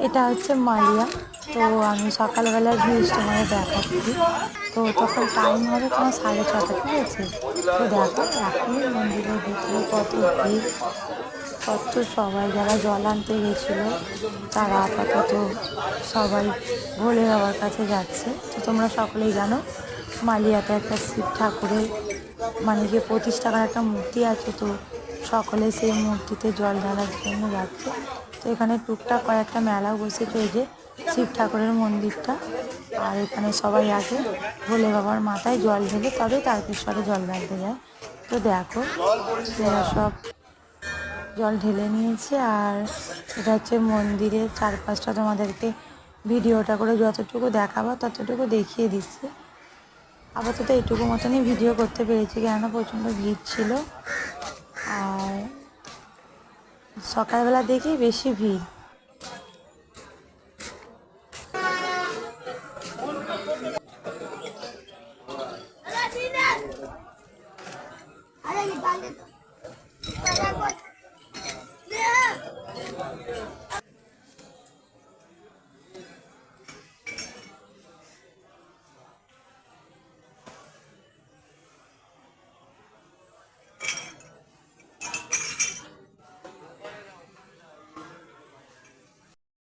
এটা হচ্ছে মালিয়া। তো আমি সকালবেলার ভিউজটা তোমাদের দেখাচ্ছি। তো তখন টাইম হবে তোমার 6:30, ঠিক আছে? তো দেখো এখনই মন্দিরের ভিতরে কত ভিড়, কত সবাই যারা জল আনতে গেছিলো তারা আপাতত সবাই ভোলে বাবার কাছে যাচ্ছে। তো তোমরা সকলেই জানো মালিয়াতে একটা শিব ঠাকুরের মানে যে 25 টাকার একটা মূর্তি আছে, তো সকলে সেই মূর্তিতে জল ঢালার জন্য যাচ্ছে। তো এখানে টুকটাক কয়েকটা মেলাও বসেছে, এই যে শিব ঠাকুরের মন্দিরটা। আর এখানে সবাই আগে ভোলে বাবার মাথায় জল ঢেলে তবে তারকেশ্বরে জল ঢালতে যায়। তো দেখো এরা সব জল ঢেলে নিয়েছে। আর এটা হচ্ছে মন্দিরের চারপাশটা তোমাদেরকে ভিডিওটা করে যতটুকু দেখাবো ততটুকু দেখিয়ে দিচ্ছি। আপাতত এইটুকু মতনই ভিডিও করতে পেরেছি, কেননা প্রচণ্ড ভিড় ছিল। আর সকালবেলা দেখি বেশি ভিড়।